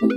Oh,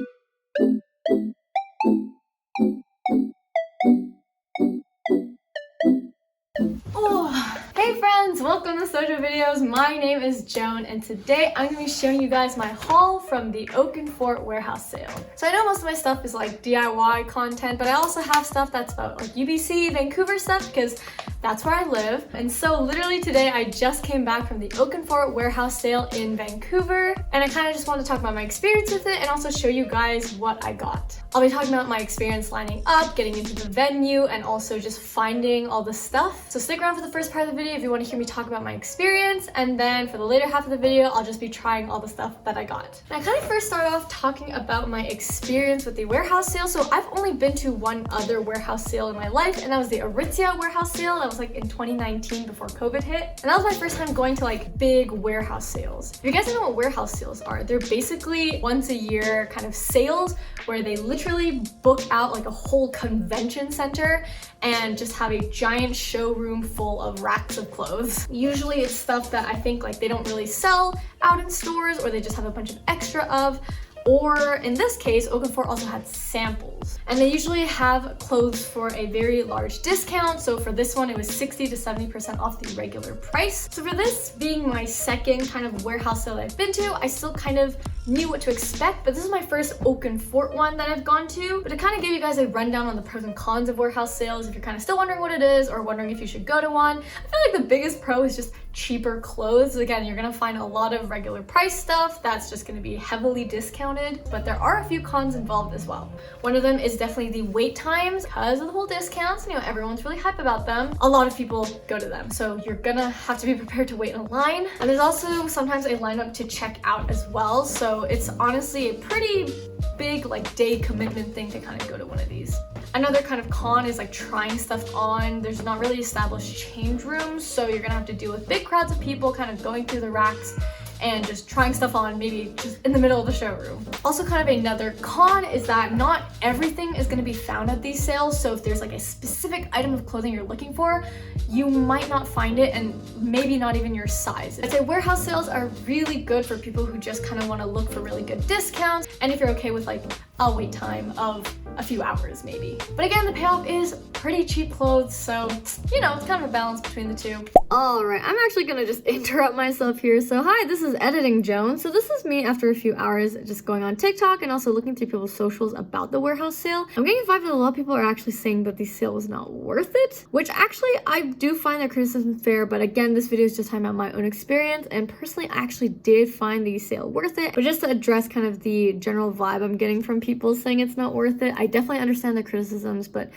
hey friends, welcome to Social Videos. My name is Joan and today I'm going to be showing you guys my haul from the Oaken Fort warehouse sale. So I know most of my stuff is like DIY content, but I also have stuff that's about like UBC, Vancouver stuff because that's where I live. And so literally today I just came back from the Oaken Fort warehouse sale in Vancouver and I kind of just want to talk about my experience with it and also show you guys what I got. I'll be talking about my experience lining up, getting into the venue, and also just finding all the stuff. So stick around for the first part of the video if you want to hear me talk about my experience, and then for the later half of the video, I'll just be trying all the stuff that I got. And I kind of first start off talking about my experience with the warehouse sale. So I've only been to one other warehouse sale in my life, and that was the Aritzia warehouse sale. That was like in 2019 before COVID hit. And that was my first time going to like big warehouse sales. If you guys don't know what warehouse sales are, they're basically once a year kind of sales where they literally book out like a whole convention center and just have a giant showroom full of racks of clothes. Usually it's stuff that I think like they don't really sell out in stores, or they just have a bunch of extra of. Or in this case, Oaken Fort also had samples. And they usually have clothes for a very large discount. So for this one, it was 60 to 70% off the regular price. So for this being my second kind of warehouse sale that I've been to, I still kind of knew what to expect, but this is my first Oaken Fort one that I've gone to. But to kind of give you guys a rundown on the pros and cons of warehouse sales, if you're kind of still wondering what it is or wondering if you should go to one, I feel like the biggest pro is just cheaper clothes. Again, you're gonna find a lot of regular price stuff that's just gonna be heavily discounted, but there are a few cons involved as well. One of them is definitely the wait times. Because of the whole discounts, you know, everyone's really hype about them. A lot of people go to them, so you're gonna have to be prepared to wait in a line. And there's also sometimes a lineup to check out as well, so it's honestly a pretty big like day commitment thing to kind of go to one of these. Another kind of con is like trying stuff on. There's not really established change rooms, so you're gonna have to deal with big crowds of people kind of going through the racks and just trying stuff on, maybe just in the middle of the showroom. Also kind of another con is that not everything is going to be found at these sales. So if there's like a specific item of clothing you're looking for, you might not find it, and maybe not even your size. I'd say warehouse sales are really good for people who just kind of want to look for really good discounts, and if you're okay with like a wait time of a few hours maybe. But again, the payoff is pretty cheap clothes, so you know, it's kind of a balance between the two. Alright, I'm actually gonna just interrupt myself here. So hi, this is Editing Joan. So this is me after a few hours just going on TikTok and also looking through people's socials about the warehouse sale. I'm getting the vibe that a lot of people are actually saying that the sale was not worth it, which actually I do find their criticism fair, but again, this video is just talking about my own experience, and personally I actually did find the sale worth it. But just to address kind of the general vibe I'm getting from people saying it's not worth it, I definitely understand the criticisms, but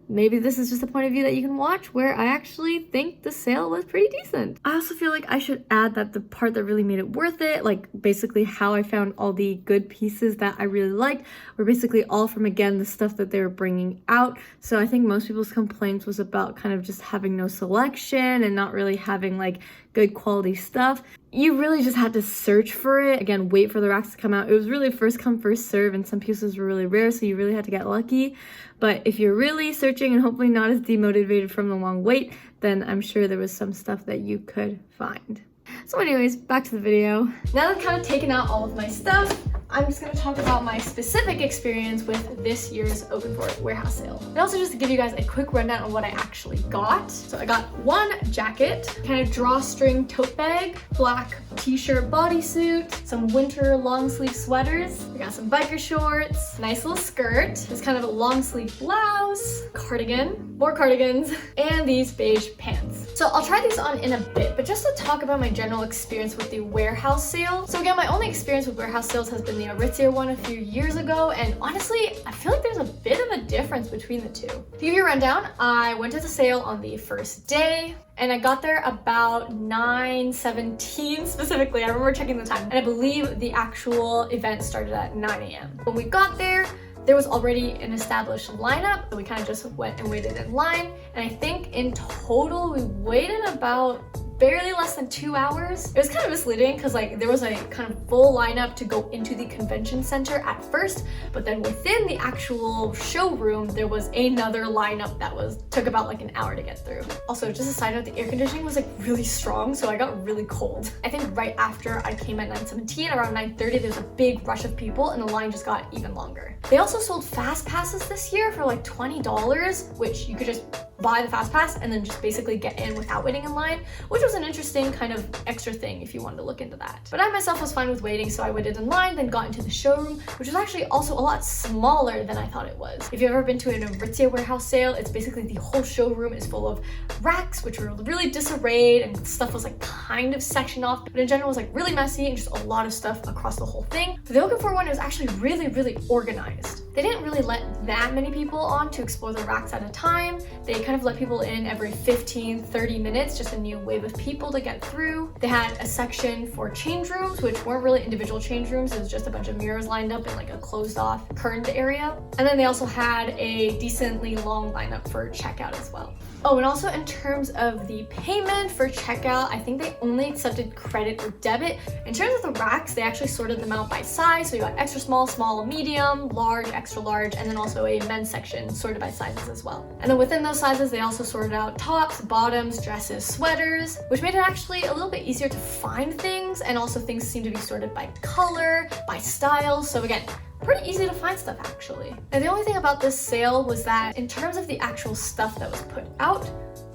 maybe this is just a point of view that you can watch where I actually think the sale was pretty decent. I also feel like I should add that the part that really made it worth it, like basically how I found all the good pieces that I really liked, were basically all from, again, the stuff that they were bringing out. So I think most people's complaints was about kind of just having no selection and not really having like good quality stuff. You really just had to search for it. Again, wait for the racks to come out. It was really first come, first serve, and some pieces were really rare, so you really had to get lucky. But if you're really searching and hopefully not as demotivated from the long wait, then I'm sure there was some stuff that you could find. So anyways, back to the video. Now that I've kind of taken out all of my stuff, I'm just going to talk about my specific experience with this year's Oaken Fort warehouse sale. And also just to give you guys a quick rundown on what I actually got. So I got one jacket, kind of drawstring tote bag, black t-shirt bodysuit, some winter long sleeve sweaters. I got some biker shorts, nice little skirt, this kind of a long sleeve blouse, cardigan, more cardigans, and these beige pants. So I'll try these on in a bit, but just to talk about my general experience with the warehouse sale. So again, my only experience with warehouse sales has been the Aritzia one a few years ago, and honestly, I feel like there's a bit of a difference between the two. To give you a rundown, I went to the sale on the first day, and I got there about 9:17 specifically. I remember checking the time, and I believe the actual event started at 9 a.m. When we got there was already an established lineup, so we kind of just went and waited in line, and I think in total we waited about barely less than 2 hours. It was kind of misleading because like there was a kind of full lineup to go into the convention center at first, but then within the actual showroom there was another lineup that took about like an hour to get through. Also, just a side note, the air conditioning was like really strong, so I got really cold. I think right after I came at 9:17, around 9:30, there was a big rush of people and the line just got even longer. They also sold fast passes this year for like $20, which you could just buy the fast pass and then just basically get in without waiting in line, which was an interesting kind of extra thing if you wanted to look into that. But I myself was fine with waiting, so I waited in line, then got into the showroom, which was actually also a lot smaller than I thought it was. If you've ever been to an Aritzia warehouse sale, it's basically the whole showroom is full of racks, which were really disarrayed and stuff was like kind of sectioned off, but in general it was like really messy and just a lot of stuff across the whole thing. For the Oakenford one, it was actually really organized. They didn't really let that many people on to explore the racks at a time. They kind of let people in every 15-30 minutes, just a new wave of people to get through. They had a section for change rooms, which weren't really individual change rooms. It was just a bunch of mirrors lined up in like a closed off curtained area. And then they also had a decently long lineup for checkout as well. Oh, and also in terms of the payment for checkout, I think they only accepted credit or debit. In terms of the racks, they actually sorted them out by size. So you got extra small, small, medium, large, extra large, and then also a men's section sorted by sizes as well. And then within those sizes, they also sorted out tops, bottoms, dresses, sweaters, which made it actually a little bit easier to find things. And also things seem to be sorted by color, by style. So again, pretty easy to find stuff actually. And the only thing about this sale was that in terms of the actual stuff that was put out,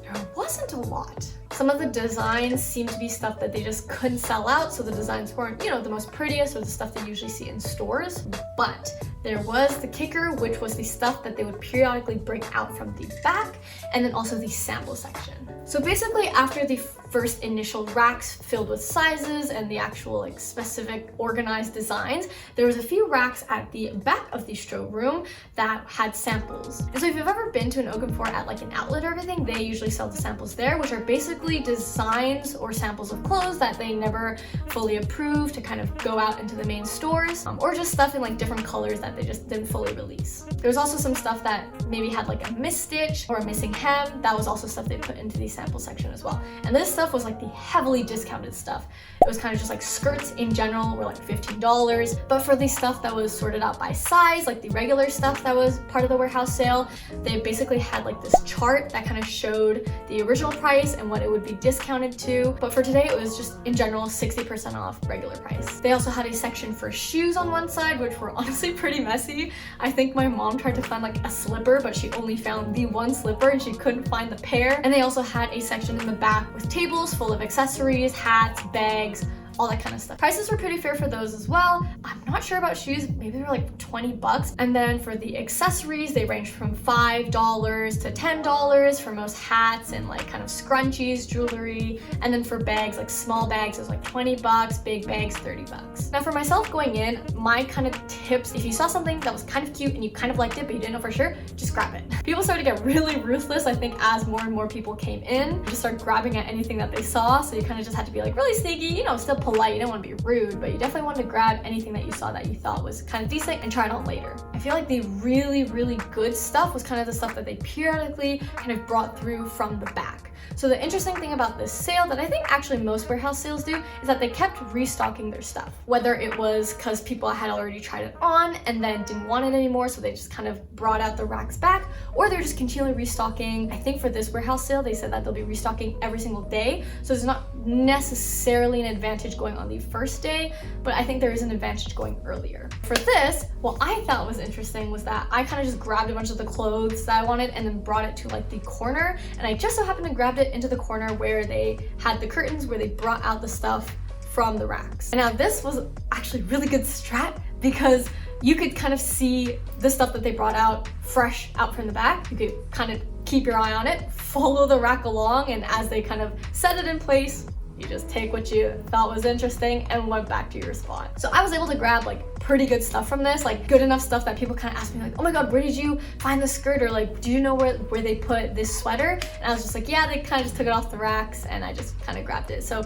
there wasn't a lot. Some of the designs seemed to be stuff that they just couldn't sell out, so the designs weren't, you know, the most prettiest or the stuff that you usually see in stores. But there was the kicker, which was the stuff that they would periodically bring out from the back, and then also the sample section. So basically, after the first initial racks filled with sizes and the actual like specific organized designs, there was a few racks at the back of the showroom that had samples. And so if you've ever been to an Oakenford at like an outlet or everything, they usually sell the samples there, which are basically designs or samples of clothes that they never fully approved to kind of go out into the main stores, or just stuff in like different colors that they just didn't fully release. There was also some stuff that maybe had like a misstitch or a missing hem. That was also stuff they put into the sample section as well. And this stuff was like the heavily discounted stuff. It was kind of just like skirts in general were like $15, but for the stuff that was sorted out by size, like the regular stuff that was part of the warehouse sale, they basically had like this chart that kind of showed the original price and what it would be discounted to. But for today, it was just in general 60% off regular price. They also had a section for shoes on one side, which were honestly pretty messy. I think my mom tried to find like a slipper, but she only found the one slipper and she couldn't find the pair. And they also had a section in the back with tables full of accessories, hats, bags, all that kind of stuff. Prices were pretty fair for those as well. I'm not sure about shoes, maybe they were like $20. And then for the accessories, they ranged from $5 to $10 for most hats and like kind of scrunchies, jewelry. And then for bags, like small bags, it was like $20, big bags, $30. Now for myself going in, my kind of tips, if you saw something that was kind of cute and you kind of liked it, but you didn't know for sure, just grab it. People started to get really ruthless, I think, as more and more people came in, just started grabbing at anything that they saw. So you kind of just had to be like really sneaky, you know, still polite, you don't want to be rude, but you definitely wanted to grab anything that you saw that you thought was kind of decent and try it on later. I feel like the really good stuff was kind of the stuff that they periodically kind of brought through from the back. So the interesting thing about this sale that I think actually most warehouse sales do is that they kept restocking their stuff. Whether it was because people had already tried it on and then didn't want it anymore, so they just kind of brought out the racks back, or they're just continually restocking. I think for this warehouse sale, they said that they'll be restocking every single day. So there's not necessarily an advantage going on the first day, but I think there is an advantage going earlier. For this, what I thought was interesting was that I kind of just grabbed a bunch of the clothes that I wanted and then brought it to like the corner, and I just so happened to grab it into the corner where they had the curtains where they brought out the stuff from the racks. And now this was actually really good strat because you could kind of see the stuff that they brought out fresh out from the back. You could kind of keep your eye on it, follow the rack along, and as they kind of set it in place, you just take what you thought was interesting and went back to your spot. So I was able to grab like pretty good stuff from this, like good enough stuff that people kind of asked me like, oh my god, where did you find this skirt? Or like, do you know where they put this sweater? And I was just like, yeah, they kind of just took it off the racks and I just kind of grabbed it. So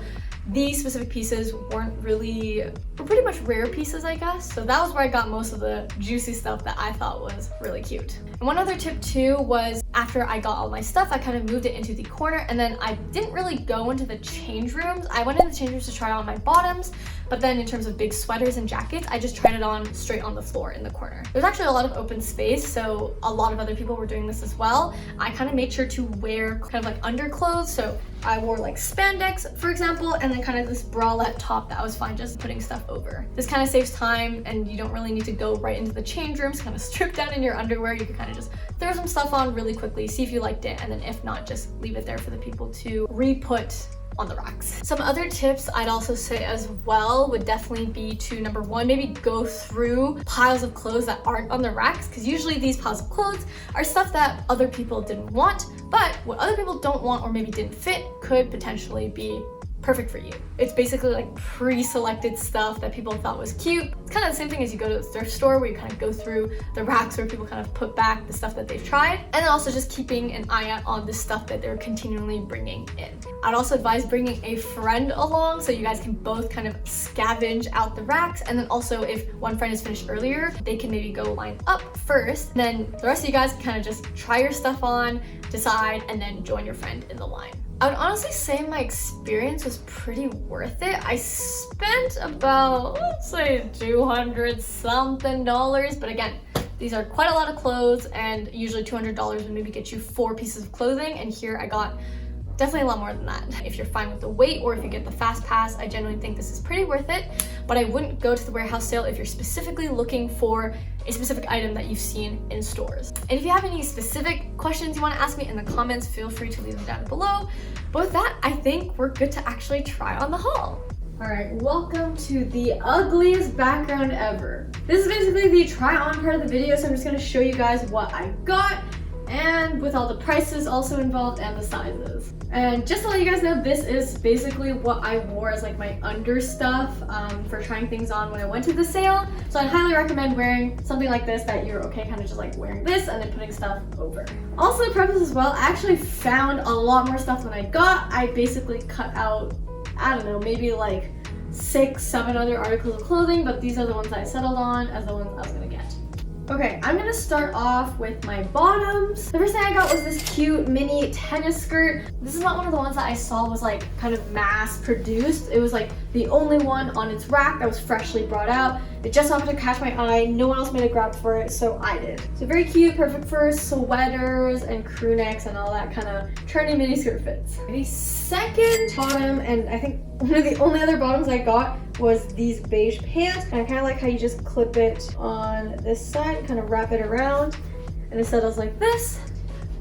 these specific pieces were pretty much rare pieces, I guess. So that was where I got most of the juicy stuff that I thought was really cute. And one other tip too was after I got all my stuff, I kind of moved it into the corner, and then I didn't really go into the change rooms. I went into the change rooms to try on my bottoms, but then in terms of big sweaters and jackets, I just tried it on straight on the floor in the corner. There's actually a lot of open space, so a lot of other people were doing this as well. I kind of made sure to wear kind of like underclothes, so I wore like spandex, for example, and then kind of this bralette top that I was fine just putting stuff over. This kind of saves time, and you don't really need to go right into the change rooms, kind of strip down in your underwear. You can kind of just throw some stuff on really quickly, see if you liked it, and then if not, just leave it there for the people to re-put on the racks. Some other tips I'd also say as well would definitely be to, number one, maybe go through piles of clothes that aren't on the racks, because usually these piles of clothes are stuff that other people didn't want, but what other people don't want or maybe didn't fit could potentially be perfect for you. It's basically like pre-selected stuff that people thought was cute. It's kind of the same thing as you go to the thrift store, where you kind of go through the racks where people kind of put back the stuff that they've tried, and then also just keeping an eye out on the stuff that they're continually bringing in. I'd also advise bringing a friend along so you guys can both kind of scavenge out the racks, and then also if one friend is finished earlier, they can maybe go line up first, then the rest of you guys can kind of just try your stuff on, decide, and then join your friend in the line. I would honestly say my experience was pretty worth it. I spent about, let's say, $200 something, but again, these are quite a lot of clothes, and usually $200 would maybe get you 4 pieces of clothing, and here I got definitely a lot more than that. If you're fine with the wait, or if you get the fast pass, I genuinely think this is pretty worth it, but I wouldn't go to the warehouse sale if you're specifically looking for a specific item that you've seen in stores. And if you have any specific questions you want to ask me in the comments, feel free to leave them down below. But with that, I think we're good to actually try on the haul. All right, welcome to the ugliest background ever. This is basically the try on part of the video, so I'm just gonna show you guys what I got, and with all the prices also involved and the sizes. And just to let you guys know, this is basically what I wore as like my under stuff for trying things on when I went to the sale. So I'd highly recommend wearing something like this, that you're okay kind of just like wearing this and then putting stuff over. Also, to preface as well, I actually found a lot more stuff than I got. I basically cut out, I don't know, maybe like 6-7 other articles of clothing, but these are the ones that I settled on as the ones I was gonna get. Okay, I'm gonna start off with my bottoms. The first thing I got was this cute mini tennis skirt. This is not one of the ones that I saw was like kind of mass produced. It was like the only one on its rack that was freshly brought out. It just happened to catch my eye. No one else made a grab for it, so I did. So very cute, perfect for sweaters and crew necks and all that kind of trendy mini skirt fits. The second bottom, and I think one of the only other bottoms I got, was these beige pants. And I kind of like how you just clip it on this side, kind of wrap it around, and it settles like this.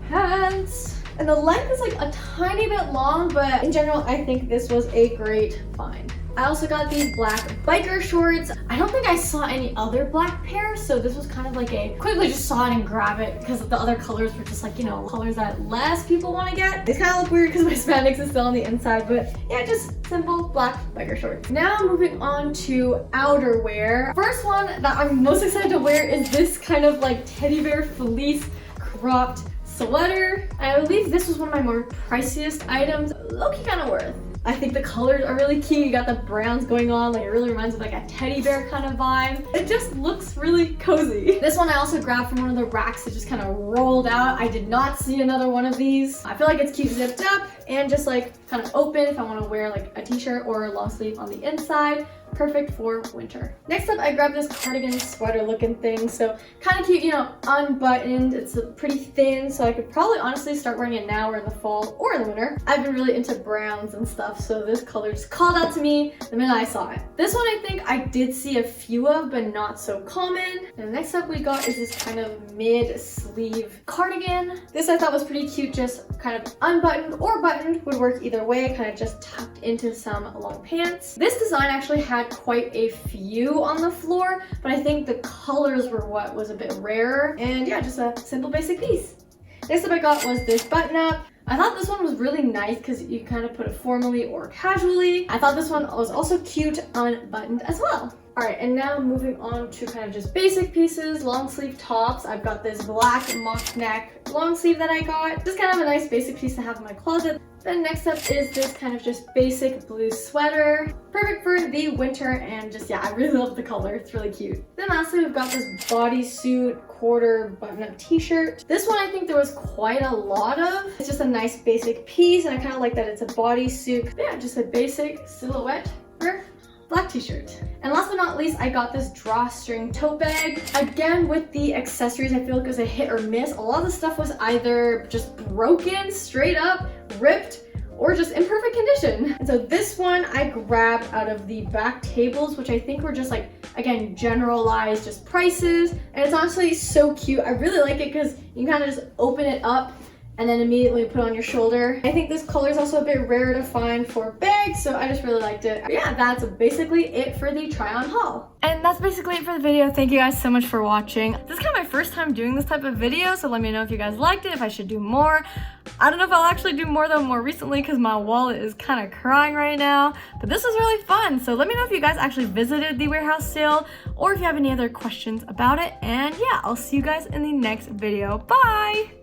Pants. And the length is like a tiny bit long, but in general, I think this was a great find. I also got these black biker shorts. I don't think I saw any other black pairs, so this was kind of like a quickly just saw it and grab it, because the other colors were just like, you know, colors that less people want to get. These kind of look weird because my spandex is still on the inside, but yeah, just simple black biker shorts. Now moving on to outerwear. First one that I'm most excited to wear is this kind of like teddy bear fleece cropped sweater. I believe this was one of my more priciest items. Low-key kind of worth. I think the colors are really cute. You got the browns going on, like it really reminds me of like a teddy bear kind of vibe. It just looks really cozy. This one I also grabbed from one of the racks that just kind of rolled out. I did not see another one of these. I feel like it's cute zipped up and just like kind of open if I want to wear like a t-shirt or a long sleeve on the inside. Perfect for winter. Next up, I grabbed this cardigan sweater looking thing. So kind of cute, you know, unbuttoned. It's pretty thin, so I could probably honestly start wearing it now or in the fall or in the winter. I've been really into browns and stuff, so this color just called out to me the minute I saw it. This one I think I did see a few of, but not so common. And next up we got is this kind of mid-sleeve cardigan. This I thought was pretty cute, just kind of unbuttoned or buttoned, would work either way, kind of just tucked into some long pants. This design actually had quite a few on the floor, but I think the colors were what was a bit rarer, and yeah, just a simple basic piece. Next up I got was this button up. I thought this one was really nice because you kind of put it formally or casually. I thought this one was also cute unbuttoned as well. Alright, and now moving on to kind of just basic pieces, long sleeve tops. I've got this black mock neck long sleeve that I got. Just kind of a nice basic piece to have in my closet. Then next up is this kind of just basic blue sweater. Perfect for the winter and just, yeah, I really love the color. It's really cute. Then lastly, we've got this bodysuit quarter button-up t-shirt. This one I think there was quite a lot of. It's just a nice basic piece and I kind of like that it's a bodysuit. Yeah, just a basic silhouette for black t-shirt. And last but not least, I got this drawstring tote bag. Again, with the accessories, I feel like it was a hit or miss. A lot of the stuff was either just broken, straight up, ripped, or just in perfect condition. And so this one I grabbed out of the back tables, which I think were just like, again, generalized just prices. And it's honestly so cute. I really like it because you can kind of just open it up and then immediately put on your shoulder. I think this color is also a bit rare to find for bags, so I just really liked it. Yeah, that's basically it for the try on haul. And that's basically it for the video. Thank you guys so much for watching. This is kind of my first time doing this type of video, so let me know if you guys liked it, if I should do more. I don't know if I'll actually do more though more recently because my wallet is kind of crying right now, but this was really fun. So let me know if you guys actually visited the warehouse sale or if you have any other questions about it. And yeah, I'll see you guys in the next video. Bye!